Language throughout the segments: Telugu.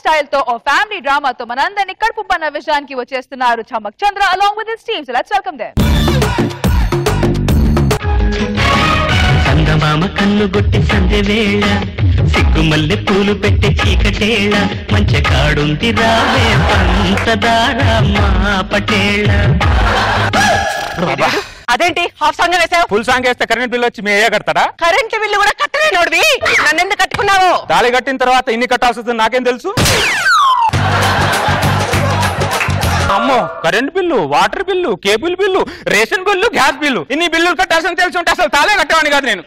స్టైల్ తో ఓ ఫ్యామిలీ డ్రామాతో మనందరినీ కడుపు పన్న విషయానికి వచ్చేస్తున్నారు చమక్ చంద్ర along with his team. So let's welcome them. సంగమామ కన్ను గొట్టి సందె వేళ సిగ్గుమల్లె పూలు పెట్టే చీకటేళ మంచి కాడుంది రావే పంచదార మా పటేళ. అదేంటి హాఫ్ సాంగ్ వేసావు? ఫుల్ సాంగ్ వేస్తే కరెంట్ బిల్ వచ్చి మీ అయ్యా కడతాడా? కరెంట్ బిల్లు కూడా కట్టలేనోడివి నన్ను ఎందుకు కట్టుకున్నావు? తాళి కట్టిన తర్వాత ఇన్ని కట్టాల్సి వస్తుంది నాకేం తెలుసు. అమ్మో, current bill, water bill, cable bill, ration bill, gas bill, ఇన్ని బిల్లులు కట్టాల్సిన తెలిసి ఉంటే అసలు తాళే కట్టేవాడిని కాదు నేను.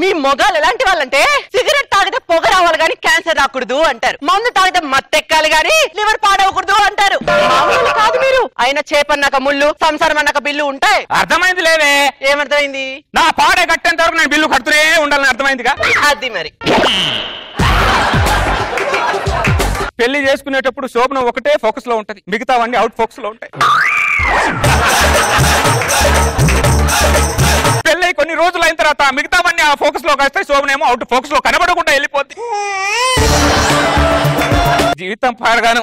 మీ మొగాలు ఎలాంటి వాళ్ళంటే సిగరెట్ తాగితే పొగ రావాలి గానీ క్యాన్సర్ రాకూడదు అంటారు, మందు తాగితే మత్తెక్కాలి గానీ లివర్ పాడవకూడదు అంటారు. మామూలు కాదు మీరు. అయినా చేపన్నాక ముళ్ళు, సంసారం అన్నాక బిల్లు ఉంటాయి. అర్థమైంది లేవే. ఏమర్థమైంది? నా పాడే కట్టేంత వరకు నేను బిల్లు కడుతూనే ఉండాలని అర్థమైందిగా. అది మరి. పెళ్లి చేసుకునేటప్పుడు శోభన ఒకటే ఫోకస్ లో ఉంటది, మిగతావన్నీ అవుట్ ఫోకస్ లో ఉంటాయి. పెళ్ళై కొన్ని రోజులు అయిన తర్వాత మిగతావన్నీ ఆ ఫోకస్ లోకి వస్తాయి, శోభన ఏమో అవుట్ ఫోకస్ లో కనబడకుండా వెళ్ళిపోద్ది. జీవితం పాడగాను.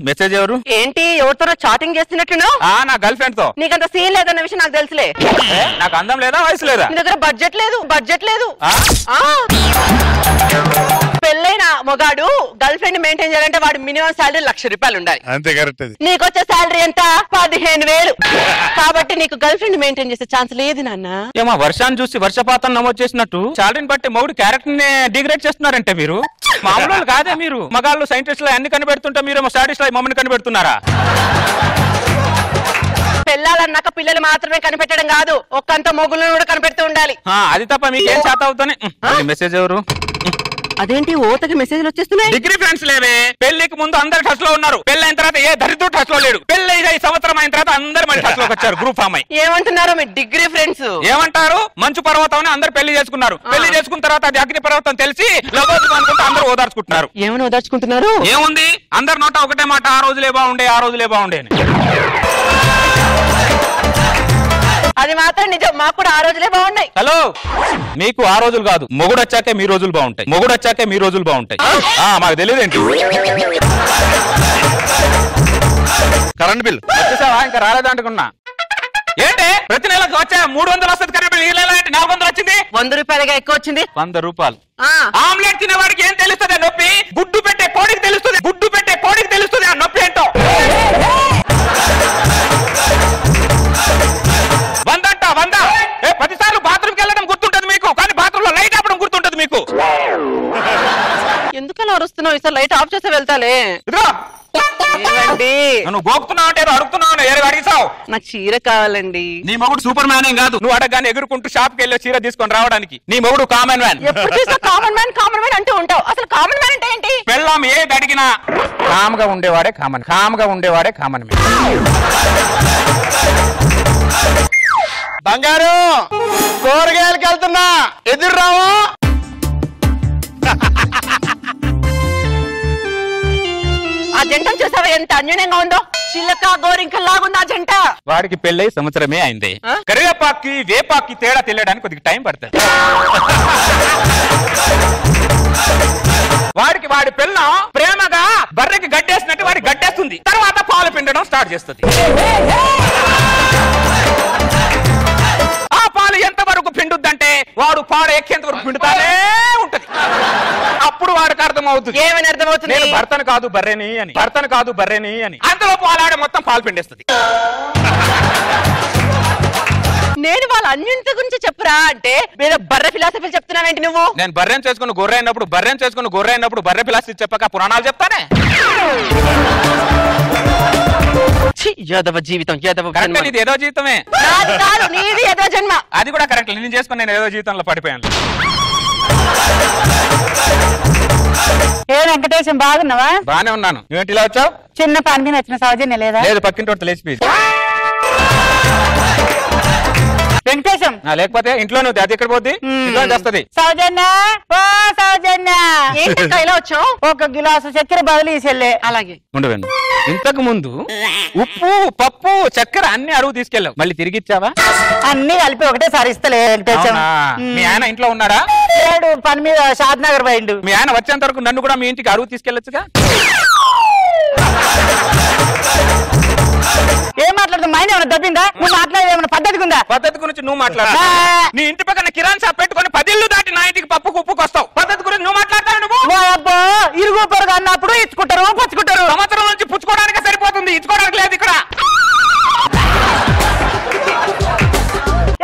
మెసేజ్ ఎవరు? ఏంటి ఎవరితో చాటింగ్ చేస్తున్నట్టును? నా గర్ల్ ఫ్రెండ్ తో. నీకంత సీన్ లేదన్న విషయం నాకు తెలుసులే. నాకు అందం లేదా, వయసు లేదా? నీ దగ్గర బడ్జెట్ లేదు. పెళ్ళైన మొగాడు గర్ల్ ఫ్రెండ్ మెయింటైన్ చేయాలంటే వాడు మినిమం శాలరీ ₹1,00,000 ఉండాలి. అంతే కరెక్ట్. నీకొచ్చే శాలరీ ఎంత? 15,000. కాబట్టి నీకు గర్ల్ ఫ్రెండ్ మెయింటైన్ చేసే ఛాన్స్ లేదు నాన్న. ఏమో వర్షాన్ని చూసి వర్షపాతం నమోదు చేసినట్టు శాలరీని బట్టి మొగుడు క్యారెక్టర్ ని డిగ్రేడ్ చేస్తున్నారంటే మీరు మామూలు కాదే. మీరు మగాళ్ళు సైంటిస్ట్ లో అన్ని కనిపెడుతుంటే మీరేమో స్టాటిస్ట్ లో మమ్మల్ని కనిపెడుతున్నారా? పెళ్ళాలన్నాక పిల్లలు మాత్రమే కనిపెట్టడం కాదు, ఒక్కంత మొగులను కూడా కనిపెడుతూ ఉండాలి. అది తప్ప మీకేం చేత అవుతానే. మెసేజ్ ఎవరు? అదేంటి ఓతకి మెసేజ్లు వచ్చేస్తున్నాయి? డిగ్రీ ఫ్రెండ్స్ లేవే. పెళ్లికి ముందు అందరు టచ్ లో ఉన్నారు, పెళ్లి అయిన తర్వాత ఏ దరిద్ర టచ్ లో లేడు. పెళ్లి 5 సంవత్సరం అయిన తర్వాత అందరు మళ్ళీ టచ్ లోకి వచ్చారు, గ్రూప్ ఫామ్ అయ్యి. ఏమంటున్నారు మీ డిగ్రీ ఫ్రెండ్స్? ఏమంటారు? మంచు పర్వతం అందరు పెళ్లి చేసుకున్నారు, పెళ్లి చేసుకున్న తర్వాత అది అగ్ని పర్వతం తెలిసి లబోదిబో అనుకుంటే అందరూ ఓదార్చుకుంటున్నారు. ఏమని ఓదార్చుకుంటున్నారు? ఏముంది, అందరు నోట ఒకటే మాట, ఆ రోజులే బాగుండే అని. అది మాత్రం నిజం, మాకు కూడా ఆ రోజులే బాగున్నాయి. హలో, మీకు ఆ రోజులు కాదు, మొగుడు వచ్చాకే మీ రోజులు బాగుంటాయి. మాకు తెలియదేంటి? కరెంట్ బిల్ వచ్చేసావా? ఇంకా రాలేదంటుకున్నా. ఏంటి ప్రతి నెలకు వచ్చా 300 వస్తుంది కరెంట్ బిల్, ఈ నెల 400 వచ్చింది. ₹100 ఎక్కువ వచ్చింది. ₹100. ఆమ్లెట్ తినేవాడికి ఏం తెలుస్తుంది నొప్పి? గుడ్డు పెట్టే కోడికి తెలుస్తుంది ఆ నొప్పి ఏంటో. 100 10 సార్లు బాత్రూమ్కి వెళ్ళడం గుర్తుంటది మీకు, కానీ బాత్రూమ్ లో లైట్ ఆపడం గుర్తుంటది మీకు. ఎందుకలా అరుస్తున్నావు? ఈసారి లైట్ ఆఫ్ చేసి వెళ్తాలే. నువ్వు గోకుతున్నావు అంటే అడుగుతున్నావు, అడిగిసావు. నాకు చీర కావాలండి. నీ మొగుడు సూపర్ మ్యాన్ ఏం కాదు, నువ్వు అడగానే ఎగురుకుంటూ షాప్ కి వెళ్ళి చీర తీసుకొని రావడానికి. నీ మొగుడు కామన్ మ్యాన్. ఎప్పుడు చూసినా కామన్ మ్యాన్ అంటూ ఉంటావు. అసలు కామన్ మ్యాన్ అంటే ఏంటి? పెళ్ళాం ఏది అడిగినా కామ్గా ఉండేవాడే కామన్ మ్యాన్. బంగారు కూరగాయలకి వెళ్తున్నా, ఎదురు రావు. ఆ జంటను చూసావా ఎంత అన్యూన్యంగా ఉందో? చిల్లక గోరింకల్లాగుంది ఆ జంట. వాడికి పెళ్ళై సంవత్సరమే అయింది. కరివేపాకి వేపాకి తేడా తెలియడానికి కొద్దిగా టైం పడుతుంది. వాడి పిల్లం ప్రేమగా బర్రెకి గడ్డేసినట్టు వాడికి గడ్డేస్తుంది, తర్వాత పాలు పిండడం స్టార్ట్ చేస్తుంది. ఆ పాలు ఎంత వరకు పిండుద్దంటే వాడు పాలు ఎక్కేంత వరకు పిండుతానే ఉంటది. అప్పుడు వాడికి అర్థమవుతుంది. ఏమని అర్థమవుతుంది? నేను భర్తను కాదు బర్రెని అని. అంతలో పాలాడ మొత్తం పాలు పిండేస్తుంది. నేను వాళ్ళ అన్యూన్యత గురించి చెప్పురా అంటే వేరే బర్రె ఫిలాసఫీలు చెప్తున్నావేంటి నువ్వు? నేను బర్రెం చేసుకుని గొర్రె అయినప్పుడు బర్రె ఫిలాసఫీ చెప్పక పురాణాలు చెప్తానే. యాదవ జీవితం, ఏదో జీవితమే. నీది ఏదో జన్మ. అది కూడా కరెక్ట్. నేను చేసుకుని నేను ఏదో జీవితంలో పడిపోయాను. ఏ వెంకటేశం, బాగున్నావా? బానే ఉన్నాను. నువ్వేంటి ఇలా వచ్చావు? చిన్న పని మీద వచ్చిన సౌజన్య లేదా? లేదు, పక్కింటి లేచిపోయింది. వెంకటేశం లేకపోతే ఇంట్లో నువ్వు అది ఎక్కడ పోద్ది ఇంట్లో చేస్తుంది. సౌజన్య ఓ సౌజన్య ఏంటక్క ఇలా వచ్చావు? ఒక గిలాసు చక్కెర బదిలీ చెల్లె. అలాగే ఉండవేను. ఇంతకు ముందు ఉప్పు పప్పు చక్కెర అన్ని అరువు తీసుకెళ్ళావు, మళ్ళీ తిరిగి ఇచ్చావా? అన్ని కలిపి ఒకటేసారి ఇస్తలే వెంకటేశం. మీ ఆయన ఇంట్లో ఉన్నాడా? ఏడు పని మీద షాద్ నగర్ పోయిండు. మీ ఆయన వచ్చేంత వరకు నన్ను కూడా మీ ఇంటికి అరువు తీసుకెళ్ళొచ్చుగా. ఏం మాట్లాడుతుంది? మైండ్ ఏమైనా దబ్బిందా? నువ్వు మాట్లాడేది ఏమైనా పద్ధతిగా ఉందా? పద్ధతి గురించి నువ్వు మాట్లాడు. నీ ఇంటి పక్కన కిరాణ్ షాప్ పెట్టుకొని 10 ఇళ్ళు దాటి నా ఇంటికి పప్పుకు ఉప్పుకు వస్తావు. పద్ధతి గురించి నువ్వు మాట్లాడతావు. నువ్వు అబ్బో ఇరుగు పొరుగు అన్నప్పుడు ఇచ్చుకుంటారు పుచ్చుకుంటారు. సంవత్సరం నుంచి పుచ్చుకోవడానికి సరిపోతుంది, ఇచ్చుకోవడానికి లేదు ఇక్కడ.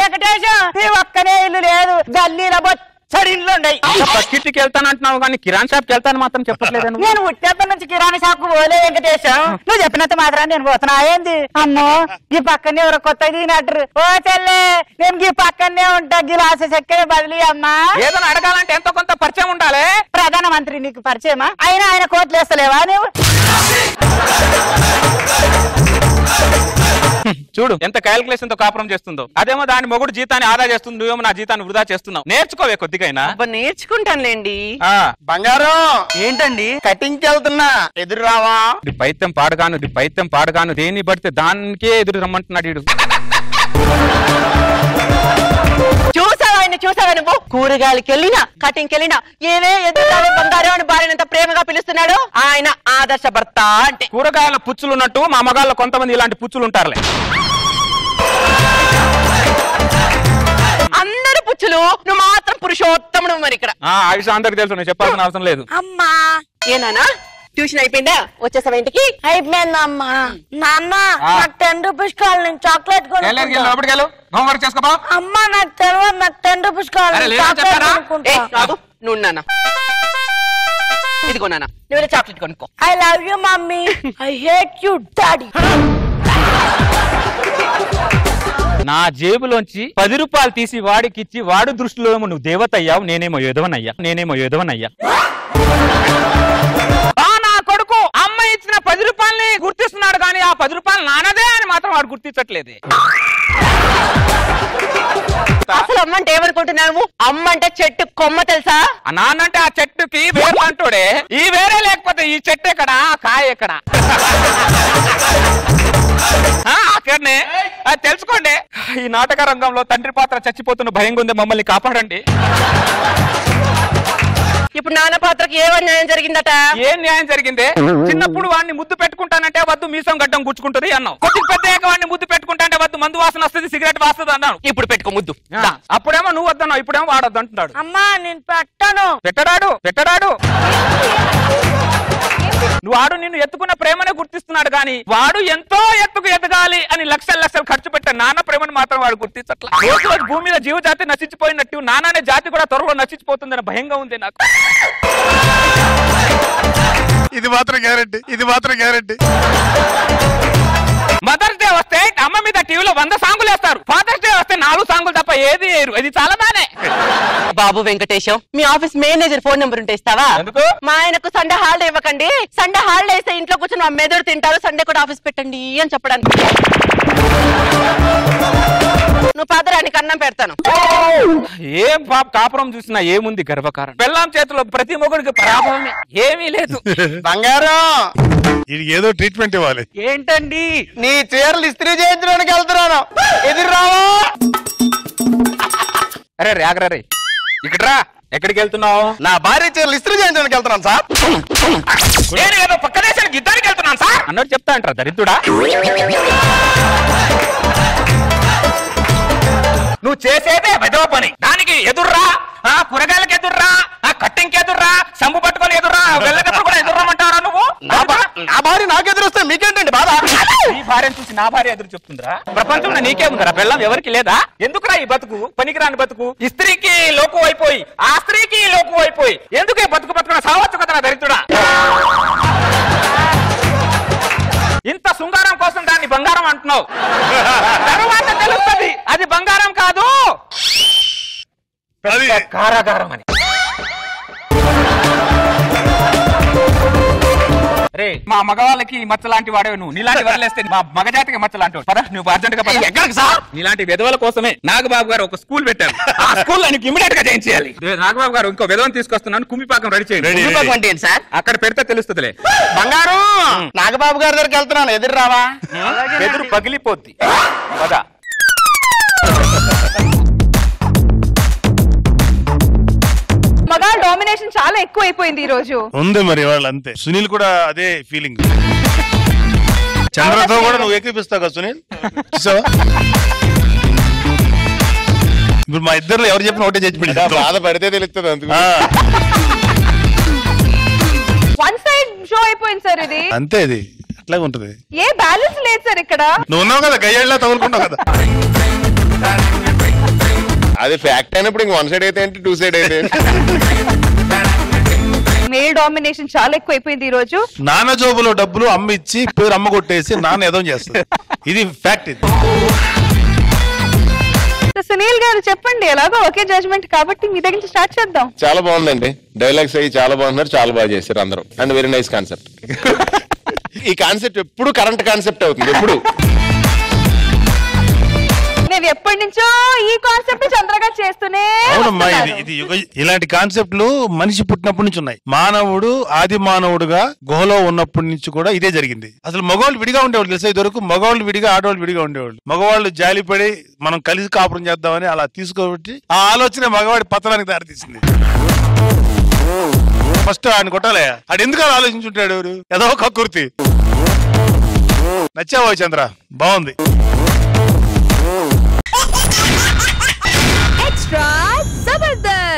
వెంకటేశం ఈ ఒక్కనే ఇల్లు లేదు, గల్లీలో బొచ్చడి ఇల్లు ఉన్నాయి. పక్కింటికి వెళ్తానంటున్నావు కానీ కిరాణ్ షాప్కి వెళ్తాను మాత్రం చెప్పట్లేదు. నేను ఉట్టేపటి నుంచి కిరాణా షాప్ కు పోలే వెంకటేశం. నువ్వు చెప్పినంత మాత్రం నేను పోతున్నా. ఏంది అమ్మో ఈ పక్కనే ఎవరో కొత్త దిగినట్టు. ఓ చెల్లె నేను ఈ పక్కనే ఉంటా, గిలాసు చక్కెర బదిలీ అమ్మా. ఏదైనా అడగాలంటే ఎంతో కొంత పరిచయం ఉండాలి. ప్రధానమంత్రి నీకు పరిచయమా? అయినా ఆయన కోట్లు వేస్తలేవా నువ్వు? చూడు ఎంత క్యాల్కులేషన్ తో కాపురం చేస్తుందో. అదేమో దాని మొగుడు జీతాన్ని ఆదా చేస్తుంది, నువ్వేమో నా జీతాన్ని వృధా చేస్తున్నావు. నేర్చుకోవే కొద్దిగైనా. నేర్చుకుంటానులేండి. బంగారం ఏంటండి? కటింగ్ కి వెళ్తున్నా, ఎదురు రావా? పైత్యం పాడగాను దేన్ని పడితే దానికే ఎదురు రమ్మంటున్నాడు వీడు. చూసావా నువ్వు? కూరగాయలకి వెళ్ళినా కటింగ్కి వెళ్ళినా ఏమే ఎదురు బంగారం అని భార్యనంత ప్రేమగా పిలుస్తున్నాడు. ఆయన ఆదర్శ భర్త అంటే. కూరగాయల పుచ్చులు ఉన్నట్టు మా మగాళ్ళలో కొంతమంది ఇలాంటి పుచ్చులు ఉంటారులే. అందరు పుచ్చులు, నువ్వు మాత్రం పురుషోత్తముడు. మరి ఇక్కడ ఆ విషయం అందరికి తెలుసు, నేను చెప్పాల్సిన అవసరం లేదు. అమ్మా ఏనానా ట్యూషన్ అయిపోయిందా? వచ్చేసావా ఇంటికి? అయిపోయిందమ్మా. నాన్న నాకు 10 రూపీస్ కావాలి, నేను చాక్లెట్ కొనుక్కుంటా. హోంవర్క్ చేసుకోపా. అమ్మా నాకు తెలియదు, నాకు 10 రూపీస్ కావాలి, చాక్లెట్ కొనుక్కుంటా. నువ్వు నాన్న ఇదిగో నాన్న, నువ్వు చాక్లెట్ కొనుక్కో. I love you mummy, I hate you daddy. నా జేబులోంచి 10 రూపాయలు తీసి వాడికి ఇచ్చి వాడు దృష్టిలో ఏమో నువ్వు దేవత అయ్యావు, నేనేమో యోధవనయ్యా. నా కొడుకు అమ్మ ఇచ్చిన 10 రూపాయలని గుర్తిస్తున్నాడు కానీ ఆ 10 రూపాయలు నానదే అని మాత్రం వాడు గుర్తించట్లేదు. అసలు అమ్మ అంటే ఏమనుకుంటున్నావు? అమ్మ అంటే చెట్టు కొమ్మ తెలుసా? నాన్నంటే ఆ చెట్టుకి వేరు అంటూడే. ఈ వేరే లేకపోతే ఈ చెట్టు ఎక్కడ, కాయ ఎక్కడ? అక్కడనే తెలుసుకోండి. ఈ నాటక రంగంలో తండ్రి పాత్ర చచ్చిపోతున్న భయంగా ఉంది, మమ్మల్ని కాపాడండి. ఇప్పుడు నాన్న పాత్రకి ఏ న్యాయం జరిగిందట? ఏం న్యాయం జరిగిందే? చిన్నప్పుడు వాడిని ముద్దు పెట్టుకుంటానంటే వద్దు మీసం గడ్డం గుచ్చుకుంటది అన్నావు. కొద్ది పెద్ద వాడిని ముద్దు పెట్టుకుంటానంటే వద్దు మందు వాసన వస్తుంది, సిగరెట్ వాస్తుంది అన్నాను. ఇప్పుడు పెట్టుకో ముద్దు. అప్పుడేమో నువ్వు వద్దన్నావు, ఇప్పుడేమో వాడొద్దు అంటున్నాడు. అమ్మా నేను పెట్టను. పెట్టడాడు వాడు నిన్ను ఎత్తుకున్న ప్రేమనే గుర్తిస్తున్నాడు కానీ వాడు ఎంతో ఎత్తుకు ఎదగాలి అని లక్షలు ఖర్చు పెట్టాడు. నాన్న ప్రేమను మాత్రం వాడు గుర్తించట్లా. రోజు భూమి మీద జీవజాతి నశించిపోయినట్టు నాన్ననే జాతి కూడా త్వరలో నశించిపోతుందని భయంగా ఉంది నాకు. ఇది మాత్రం గ్యారెంటీ. మదర్స్ డే వస్తే అమ్మ మీద టీవీలో 100 సాంగులు వేస్తారు. ఫాదర్స్ డే వస్తే 4 సాంగులు తప్ప ఏది వేరు. ఇది చాలా బానే. బాబు వెంకటేశం, మీ ఆఫీస్ మేనేజర్ ఫోన్ నెంబర్ ఉంటే ఇస్తావా? ఎందుకు? మా ఆయనకు సండే హాలిడే ఇవ్వకండి. సండే హాలిడే ఇస్తే ఇంట్లో కూర్చొని మా మెదడు తింటారు, సండే కూడా ఆఫీస్ పెట్టండి అని చెప్పడానికి. నువ్వు పాదరానికి అన్నం పెడతాను. ఏం కాపురం చూసినా ఏముంది గర్వకారణం? బెల్లం చేతిలో ప్రతి మొగుడికి పరాభవమే, ఏమీ లేదు. బంగారం ఏదో ట్రీట్మెంట్ ఇవ్వాలి. ఏంటండి? నీ చీరలు ఇస్త్రీ చేయించడానికి వెళ్తున్నాను, ఎదురు రావా? అరే రాగరే ఇక్కడ రా. ఎక్కడికి వెళ్తున్నావు? నా భార్య చీరలు ఇస్త్రీ చేయించడానికి వెళ్తున్నాను సార్. నేను ఏదో పక్క దేశానికి యుద్ధానికి వెళ్తున్నాను సార్ అన్నట్టు చెప్తా అంటారా దరిద్రుడా? నువ్వు చేసేదే వెదవ పని. దానికి ఎదుర్రా, కూరగాయలకు ఎదుర్రా, కట్టింగ్కి ఎదుర్రా, సంబు పట్టుకొని ఎదుర్రా, వెళ్ళేటప్పుడు కూడా ఎదుర్రామంటారా నువ్వు? నా భార్య నాకు ఎదురొస్తే మీకేంటండి బాధ? నీ భార్యను చూసి నా భార్య ఎదురు చెప్తుందిరా? ప్రపంచంలో నీకే ఉందిరా బెల్లం, ఎవరికి లేదా? ఎందుకురా ఈ బతుకు, పనికిరాని బతుకు? ఈ స్త్రీకి లోకు అయిపోయి ఆ స్త్రీకి లోకు అయిపోయి ఎందుకు ఈ బతుకు బతుకున్న సావచ్చు కదా దరిద్రుడా? ఇంత శృంగారం కోసం దాన్ని బంగారం అంటున్నావు. తర్వాత తెలుస్తుంది అది బంగారం కాదు, కారాగారం అని. రే మా మగవాళ్ళకి మచ్చ లాంటి వాడేవి నువ్వు. నీలాంటి వదిలేస్తే మా మగజాతికి మచ్చ లాంటి వాడు. పద నువ్వు అర్జెంట్ గా పద. ఎక్కడికి సార్? నీలాంటి విధవల కోసమే నాగబాబు గారు ఒక స్కూల్ పెట్టారు. ఆ స్కూల్ ఆయనకి ఇమిడియట్ గా చేయించాలి. నాగబాబు గారు ఇంకో విధవని తీసుకొస్తున్నాను, కుమ్మిపాకం రెడీ చేయండి. సార్ అక్కడ పెడితే తెలుస్తుందిలే. బంగారు నాగబాబు గారి దగ్గరికి వెళ్తున్నాను, ఎదురు రావా? ఎదురు పగిలిపోద్ది. పద. మగాళ్ళ డామినేషన్ చాలా ఎక్కువ అయిపోయింది ఈ రోజు. ఉంది మరి వాళ్ళు అంతే. సునీల్ కూడా అదే ఫీలింగ్. చంద్రతో కూడా నువ్వు ఏకీపిస్తావు కదా సునీల్, చూసావా? ఇప్పుడు మా ఇద్దరు ఎవరు చెప్పిన ఒకటే చేసి పెట్టి బాధ పడితే తెలుస్తుంది అందుకు. వన్ సైడ్ షో అయిపోయింది సార్ ఇది. అంతే, ఇది అట్లాగే ఉంటది. ఏ బ్యాలెన్స్ లేదు సార్ ఇక్కడ. నువ్వు ఉన్నావు కదా, గయ్యాళ్ళ తగులుకుంటావు కదా. అది ఫ్యాక్ట్ అయినప్పుడు ఇంక వన్ సైడ్ అయితే ఏంటి, టూ సైడ్ అయితే మేల్ డామినేషన్ చాలా ఎక్కువ అయిపోయింది ఈ రోజు. నాన్న జోబులో డబ్బులు అమ్మ ఇచ్చి పేరు అమ్మ కొట్టేసి నాన్న ఏదో చేస్తుంది. ఇది ఫ్యాక్ట్. ఇది సునీల్ గారు చెప్పండి, ఎలాగో ఒకే జడ్జ్మెంట్ కాబట్టి మీ దగ్గర నుంచి స్టార్ట్ చేద్దాం. చాలా బాగుందండి, డైలాగ్స్ అయ్యి చాలా బాగున్నారు, చాలా బాగా చేశారు అందరూ. And very nice concept. ఈ కాన్సెప్ట్ ఎప్పుడు కరెంట్ కాన్సెప్ట్ అవుతుంది ఎప్పుడు. నేను ఎప్పటి నుంచో ఈ కాన్సెప్ట్ చంద్రగా చేస్తూనే అవునమ్మా, ఇది ఇలాంటి కాన్సెప్ట్లు మనిషి పుట్టినప్పటి నుంచి ఉన్నాయి. మానవుడు ఆది మానవుడుగా గుహలో ఉన్నప్పటి నుంచి కూడా ఇదే జరిగింది. అసలు మగవాళ్ళు విడిగా ఉండేవాళ్ళు తెలుసా? ఇదివరకు మగవాళ్ళు విడిగా, ఆడవాళ్ళు విడిగా ఉండేవాళ్ళు. మగవాళ్ళు జాలిపడి మనం కలిసి కాపురం చేద్దామని అలా తీసుకోబట్టి ఆ ఆలోచన మగవాడి పతనానికి దారితీసింది. ఫస్ట్ ఆయన కొట్టాలే, ఆడు ఎందుకు అలా ఆలోచించుంటాడు? ఎవరు ఏదో కక్కుర్తి. నచ్చావో చంద్ర, బాగుంది. ఎక్స్ట్రా జబర్దస్త్.